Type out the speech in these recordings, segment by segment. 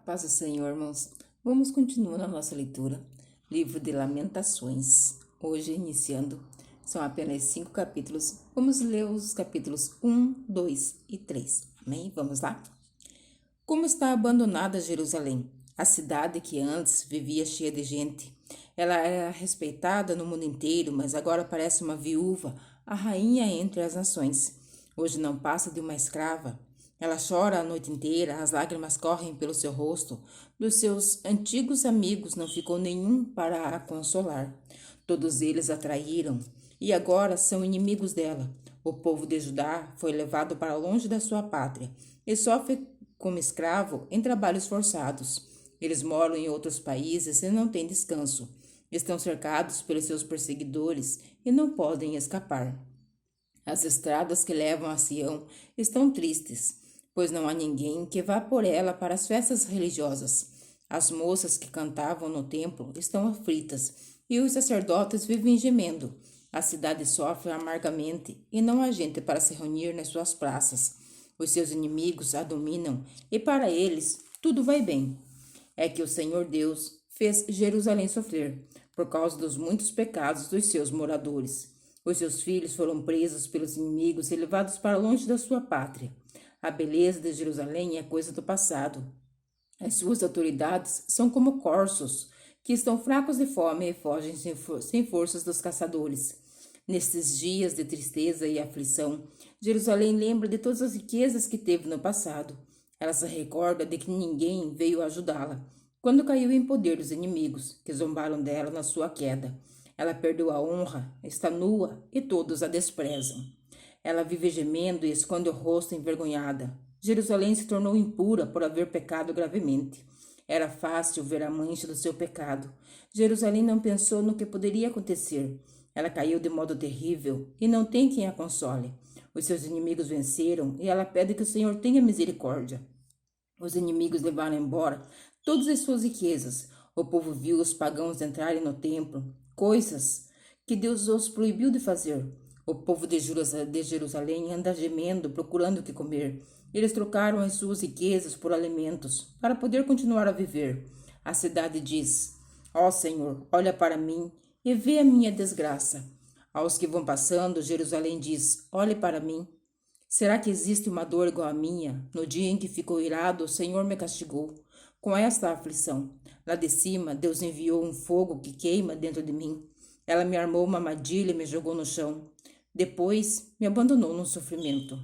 Paz do Senhor, irmãos. Vamos continuar a nossa leitura. Livro de Lamentações. Hoje, iniciando, são apenas 5 capítulos. Vamos ler os capítulos 1, 2 e 3. Amém? Vamos lá? Como está abandonada Jerusalém, a cidade que antes vivia cheia de gente. Ela era respeitada no mundo inteiro, mas agora parece uma viúva, a rainha entre as nações. Hoje não passa de uma escrava. Ela chora a noite inteira, as lágrimas correm pelo seu rosto. Dos seus antigos amigos não ficou nenhum para a consolar. Todos eles a traíram e agora são inimigos dela. O povo de Judá foi levado para longe da sua pátria e sofre como escravo em trabalhos forçados. Eles moram em outros países e não têm descanso. Estão cercados pelos seus perseguidores e não podem escapar. As estradas que levam a Sião estão tristes, pois não há ninguém que vá por ela para as festas religiosas. As moças que cantavam no templo estão aflitas, e os sacerdotes vivem gemendo. A cidade sofre amargamente, e não há gente para se reunir nas suas praças. Os seus inimigos a dominam, e para eles tudo vai bem. É que o Senhor Deus fez Jerusalém sofrer, por causa dos muitos pecados dos seus moradores. Os seus filhos foram presos pelos inimigos e levados para longe da sua pátria. A beleza de Jerusalém é coisa do passado. As suas autoridades são como corços, que estão fracos de fome e fogem sem forças dos caçadores. Nestes dias de tristeza e aflição, Jerusalém lembra de todas as riquezas que teve no passado. Ela se recorda de que ninguém veio ajudá-la, quando caiu em poder dos inimigos, que zombaram dela na sua queda. Ela perdeu a honra, está nua e todos a desprezam. Ela vive gemendo e esconde o rosto envergonhada. Jerusalém se tornou impura por haver pecado gravemente. Era fácil ver a mancha do seu pecado. Jerusalém não pensou no que poderia acontecer. Ela caiu de modo terrível e não tem quem a console. Os seus inimigos venceram e ela pede que o Senhor tenha misericórdia. Os inimigos levaram embora todas as suas riquezas. O povo viu os pagãos entrarem no templo, coisas que Deus os proibiu de fazer. O povo de Jerusalém anda gemendo, procurando o que comer. Eles trocaram as suas riquezas por alimentos, para poder continuar a viver. A cidade diz: Ó Senhor, olha para mim e vê a minha desgraça. Aos que vão passando, Jerusalém diz: Olhe para mim. Será que existe uma dor igual à minha? No dia em que ficou irado, o Senhor me castigou com esta aflição. Lá de cima, Deus enviou um fogo que queima dentro de mim. Ela me armou uma armadilha e me jogou no chão. Depois, me abandonou num sofrimento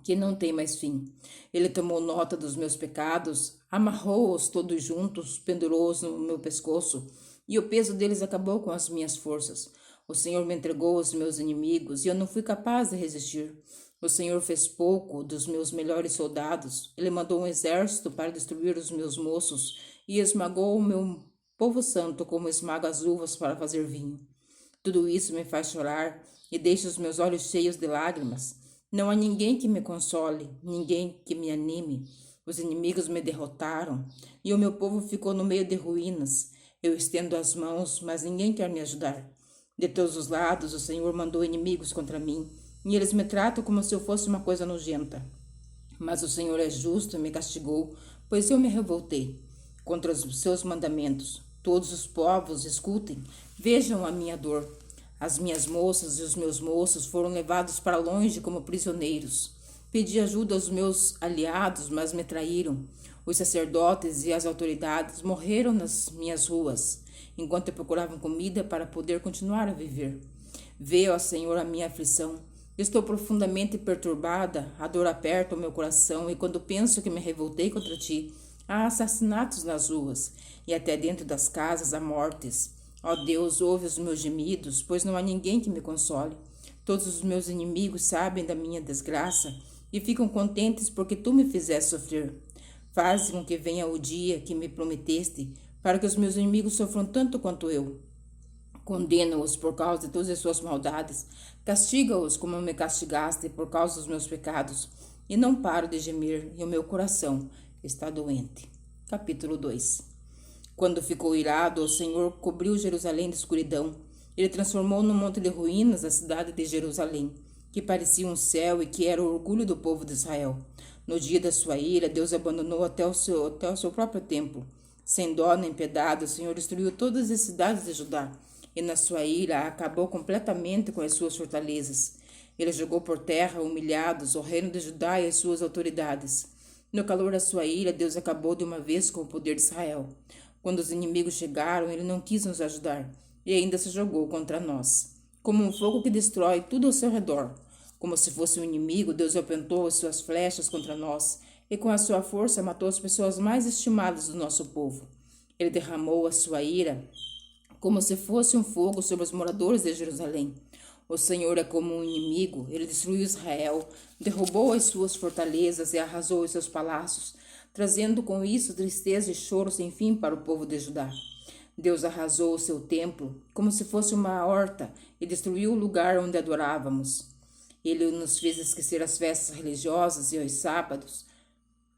que não tem mais fim. Ele tomou nota dos meus pecados, amarrou-os todos juntos, pendurou-os no meu pescoço, e o peso deles acabou com as minhas forças. O Senhor me entregou aos meus inimigos, e eu não fui capaz de resistir. O Senhor fez pouco dos meus melhores soldados. Ele mandou um exército para destruir os meus moços, e esmagou o meu povo santo como esmaga as uvas para fazer vinho. Tudo isso me faz chorar e deixa os meus olhos cheios de lágrimas. Não há ninguém que me console, ninguém que me anime. Os inimigos me derrotaram e o meu povo ficou no meio de ruínas. Eu estendo as mãos, mas ninguém quer me ajudar. De todos os lados, o Senhor mandou inimigos contra mim, e eles me tratam como se eu fosse uma coisa nojenta. Mas o Senhor é justo e me castigou, pois eu me revoltei contra os seus mandamentos. Todos os povos escutem, vejam a minha dor. As minhas moças e os meus moços foram levados para longe como prisioneiros. Pedi ajuda aos meus aliados, mas me traíram. Os sacerdotes e as autoridades morreram nas minhas ruas, enquanto eu procurava comida para poder continuar a viver. Vê, ó Senhor, a minha aflição. Estou profundamente perturbada, a dor aperta o meu coração, e quando penso que me revoltei contra ti, há assassinatos nas ruas, e até dentro das casas há mortes. Ó Deus, ouve os meus gemidos, pois não há ninguém que me console. Todos os meus inimigos sabem da minha desgraça e ficam contentes porque tu me fizeste sofrer. Faz com que venha o dia que me prometeste, para que os meus inimigos sofram tanto quanto eu. Condena-os por causa de todas as suas maldades. Castiga-os como me castigaste por causa dos meus pecados. E não paro de gemer, e o meu coração está doente. Capítulo 2. Quando ficou irado, o Senhor cobriu Jerusalém de escuridão. Ele transformou num monte de ruínas a cidade de Jerusalém, que parecia um céu e que era o orgulho do povo de Israel. No dia da sua ira, Deus abandonou até o seu próprio templo. Sem dó nem piedade, o Senhor destruiu todas as cidades de Judá, e na sua ira acabou completamente com as suas fortalezas. Ele jogou por terra, humilhados, o reino de Judá e as suas autoridades. No calor da sua ira, Deus acabou de uma vez com o poder de Israel. Quando os inimigos chegaram, ele não quis nos ajudar, e ainda se jogou contra nós, como um fogo que destrói tudo ao seu redor. Como se fosse um inimigo, Deus apontou as suas flechas contra nós, e com a sua força matou as pessoas mais estimadas do nosso povo. Ele derramou a sua ira como se fosse um fogo sobre os moradores de Jerusalém. O Senhor é como um inimigo, ele destruiu Israel, derrubou as suas fortalezas e arrasou os seus palácios, trazendo com isso tristeza e choro sem fim para o povo de Judá. Deus arrasou o seu templo como se fosse uma horta e destruiu o lugar onde adorávamos. Ele nos fez esquecer as festas religiosas e os sábados.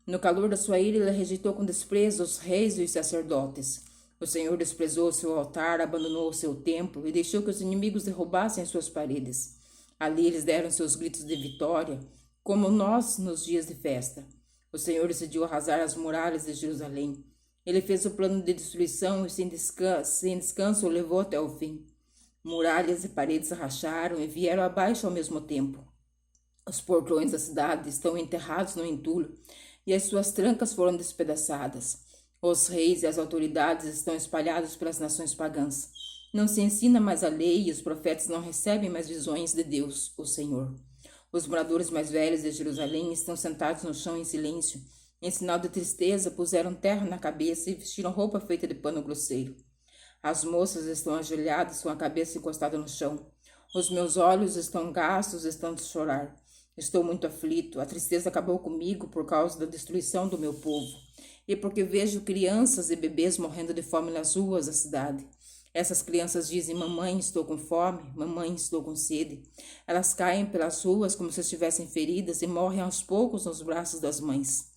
No calor da sua ira, ele rejeitou com desprezo os reis e os sacerdotes. O Senhor desprezou o seu altar, abandonou o seu templo e deixou que os inimigos derrubassem as suas paredes. Ali eles deram seus gritos de vitória, como nós nos dias de festa. O Senhor decidiu arrasar as muralhas de Jerusalém. Ele fez o plano de destruição e sem descanso o levou até o fim. Muralhas e paredes racharam e vieram abaixo ao mesmo tempo. Os portões da cidade estão enterrados no entulho e as suas trancas foram despedaçadas. Os reis e as autoridades estão espalhados pelas nações pagãs. Não se ensina mais a lei e os profetas não recebem mais visões de Deus, o Senhor. Os moradores mais velhos de Jerusalém estão sentados no chão em silêncio. Em sinal de tristeza, puseram terra na cabeça e vestiram roupa feita de pano grosseiro. As moças estão ajoelhadas com a cabeça encostada no chão. Os meus olhos estão gastos, estão de chorar. Estou muito aflito. A tristeza acabou comigo por causa da destruição do meu povo. E porque vejo crianças e bebês morrendo de fome nas ruas da cidade. Essas crianças dizem: mamãe, estou com fome, mamãe, estou com sede. Elas caem pelas ruas como se estivessem feridas e morrem aos poucos nos braços das mães.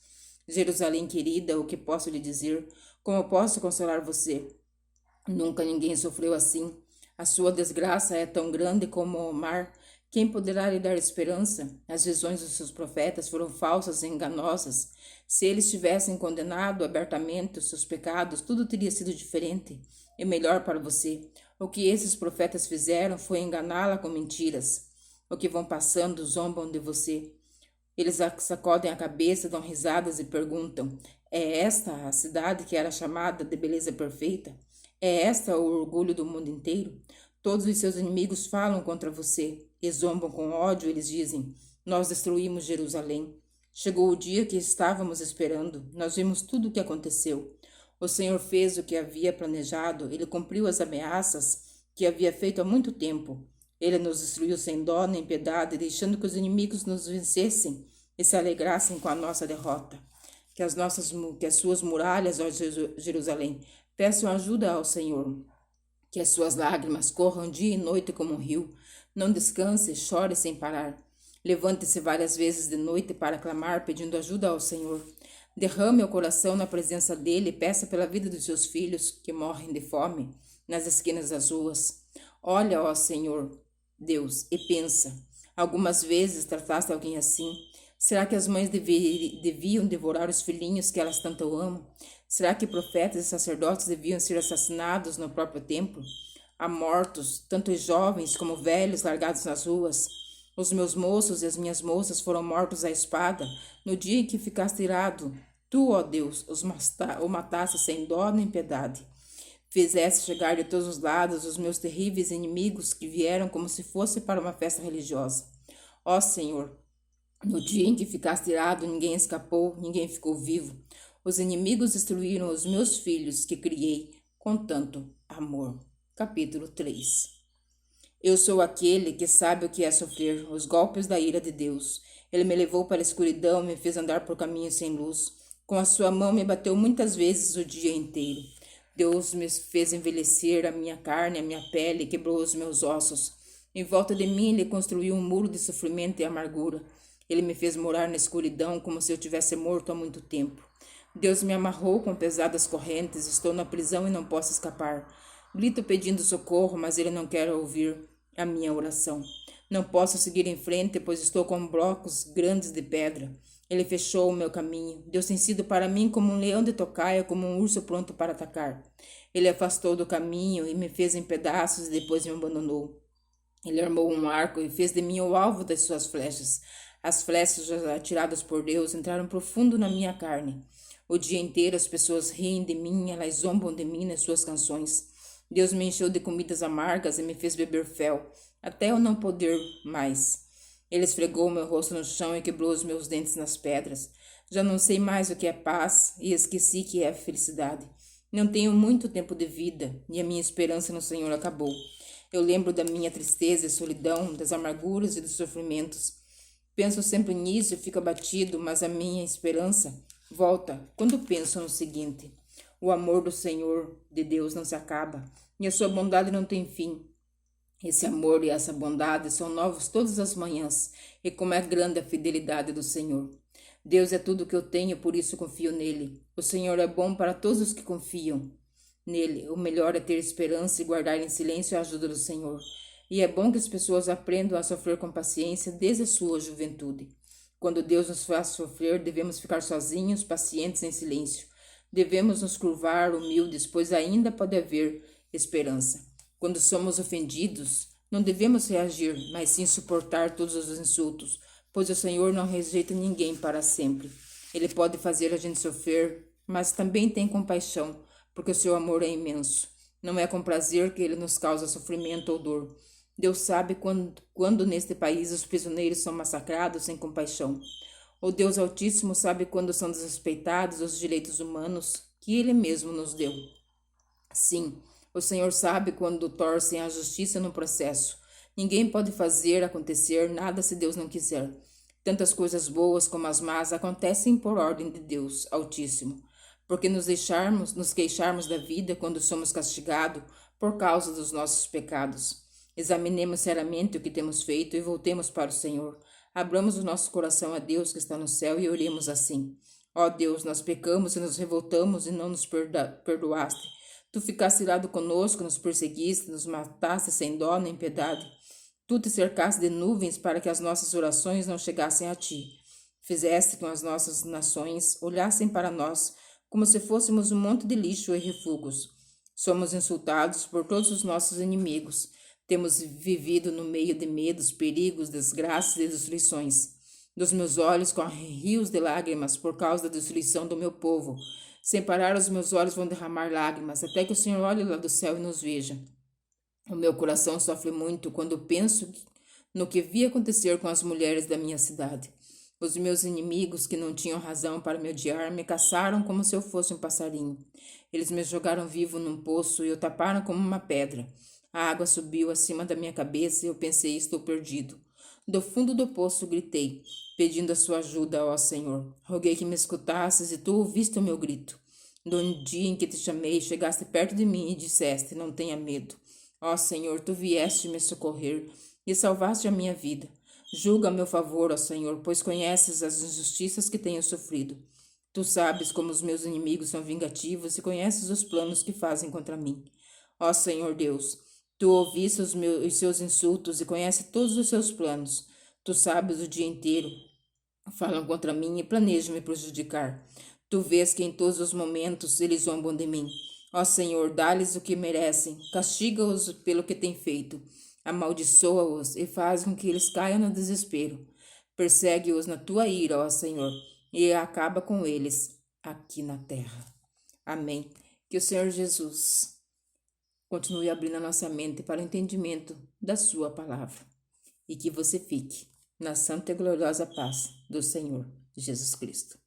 Jerusalém querida, o que posso lhe dizer? Como posso consolar você? Nunca ninguém sofreu assim. A sua desgraça é tão grande como o mar. Quem poderá lhe dar esperança? As visões dos seus profetas foram falsas e enganosas. Se eles tivessem condenado abertamente os seus pecados, tudo teria sido diferente e melhor para você. O que esses profetas fizeram foi enganá-la com mentiras. O que vão passando zombam de você. Eles sacodem a cabeça, dão risadas e perguntam: é esta a cidade que era chamada de beleza perfeita? É esta o orgulho do mundo inteiro? Todos os seus inimigos falam contra você e zombam com ódio. Eles dizem: nós destruímos Jerusalém. Chegou o dia que estávamos esperando. Nós vimos tudo o que aconteceu. O Senhor fez o que havia planejado. Ele cumpriu as ameaças que havia feito há muito tempo. Ele nos destruiu sem dó nem piedade, deixando que os inimigos nos vencessem e se alegrassem com a nossa derrota. Que as suas muralhas, ó Jerusalém, peçam ajuda ao Senhor. Que as suas lágrimas corram dia e noite como um rio. Não descanse, chore sem parar. Levante-se várias vezes de noite para clamar, pedindo ajuda ao Senhor. Derrame o coração na presença dele e peça pela vida dos seus filhos que morrem de fome nas esquinas das ruas. Olha, ó Senhor, Deus, e pensa. Algumas vezes trataste alguém assim. Será que as mães deviam devorar os filhinhos que elas tanto amam? Será que profetas e sacerdotes deviam ser assassinados no próprio templo? Há mortos, tanto jovens como velhos, largados nas ruas. Os meus moços e as minhas moças foram mortos à espada no dia em que ficaste irado. Tu, ó Deus, o mataste sem dó nem piedade. Fizeste chegar de todos os lados os meus terríveis inimigos que vieram como se fosse para uma festa religiosa. Ó Senhor, no dia em que ficaste irado, ninguém escapou, ninguém ficou vivo. Os inimigos destruíram os meus filhos que criei com tanto amor. Capítulo 3. Eu sou aquele que sabe o que é sofrer os golpes da ira de Deus. Ele me levou para a escuridão e me fez andar por caminhos sem luz. Com a sua mão me bateu muitas vezes o dia inteiro. Deus me fez envelhecer a minha carne, a minha pele, quebrou os meus ossos. Em volta de mim ele construiu um muro de sofrimento e amargura. Ele me fez morar na escuridão como se eu tivesse morto há muito tempo. Deus me amarrou com pesadas correntes, estou na prisão e não posso escapar. Grito pedindo socorro, mas ele não quer ouvir a minha oração. Não posso seguir em frente, pois estou com blocos grandes de pedra. Ele fechou o meu caminho. Deus tem sido para mim como um leão de tocaia, como um urso pronto para atacar. Ele afastou do caminho e me fez em pedaços e depois me abandonou. Ele armou um arco e fez de mim o alvo das suas flechas. As flechas atiradas por Deus entraram profundo na minha carne. O dia inteiro as pessoas riem de mim, elas zombam de mim nas suas canções. Deus me encheu de comidas amargas e me fez beber fel, até eu não poder mais. Ele esfregou meu rosto no chão e quebrou os meus dentes nas pedras. Já não sei mais o que é paz e esqueci que é felicidade. Não tenho muito tempo de vida e a minha esperança no Senhor acabou. Eu lembro da minha tristeza e solidão, das amarguras e dos sofrimentos. Penso sempre nisso e fico abatido, mas a minha esperança volta quando penso no seguinte: o amor do Senhor, de Deus, não se acaba e a sua bondade não tem fim. Esse amor e essa bondade são novos todas as manhãs, e como é grande a fidelidade do Senhor. Deus é tudo o que eu tenho, por isso confio nele. O Senhor é bom para todos os que confiam nele. O melhor é ter esperança e guardar em silêncio a ajuda do Senhor. E é bom que as pessoas aprendam a sofrer com paciência desde a sua juventude. Quando Deus nos faz sofrer, devemos ficar sozinhos, pacientes em silêncio. Devemos nos curvar humildes, pois ainda pode haver esperança. Quando somos ofendidos, não devemos reagir, mas sim suportar todos os insultos, pois o Senhor não rejeita ninguém para sempre. Ele pode fazer a gente sofrer, mas também tem compaixão, porque o seu amor é imenso. Não é com prazer que ele nos causa sofrimento ou dor. Deus sabe quando neste país os prisioneiros são massacrados sem compaixão. O Deus Altíssimo sabe quando são desrespeitados os direitos humanos que ele mesmo nos deu. Sim, o Senhor sabe quando torcem a justiça no processo. Ninguém pode fazer acontecer nada se Deus não quiser. Tantas coisas boas como as más acontecem por ordem de Deus Altíssimo. Porque nos queixarmos da vida quando somos castigados por causa dos nossos pecados. Examinemos seriamente o que temos feito e voltemos para o Senhor. Abramos o nosso coração a Deus que está no céu e oremos assim: ó Deus, nós pecamos e nos revoltamos e não nos perdoaste. Tu ficaste irado conosco, nos perseguiste, nos mataste sem dó nem piedade. Tu te cercaste de nuvens para que as nossas orações não chegassem a ti. Fizeste com as nossas nações olhassem para nós como se fôssemos um monte de lixo e refugos. Somos insultados por todos os nossos inimigos. Temos vivido no meio de medos, perigos, desgraças e destruições. Dos meus olhos correm rios de lágrimas por causa da destruição do meu povo. Sem parar, os meus olhos vão derramar lágrimas, até que o Senhor olhe lá do céu e nos veja. O meu coração sofre muito quando penso no que vi acontecer com as mulheres da minha cidade. Os meus inimigos, que não tinham razão para me odiar, me caçaram como se eu fosse um passarinho. Eles me jogaram vivo num poço e o taparam como uma pedra. A água subiu acima da minha cabeça e eu pensei: estou perdido. Do fundo do poço gritei, pedindo a sua ajuda, ó Senhor. Roguei que me escutasses e tu ouviste o meu grito. No dia em que te chamei, chegaste perto de mim e disseste: não tenha medo. Ó Senhor, tu vieste me socorrer e salvaste a minha vida. Julga a meu favor, ó Senhor, pois conheces as injustiças que tenho sofrido. Tu sabes como os meus inimigos são vingativos e conheces os planos que fazem contra mim. Ó Senhor Deus, tu ouviste os seus insultos e conheces todos os seus planos. Tu sabes o dia inteiro. Falam contra mim e planejam me prejudicar. Tu vês que em todos os momentos eles zombam de mim. Ó Senhor, dá-lhes o que merecem. Castiga-os pelo que têm feito. Amaldiçoa-os e faz com que eles caiam no desespero. Persegue-os na tua ira, ó Senhor, e acaba com eles aqui na terra. Amém. Que o Senhor Jesus continue abrindo a nossa mente para o entendimento da sua palavra. E que você fique na santa e gloriosa paz do Senhor Jesus Cristo.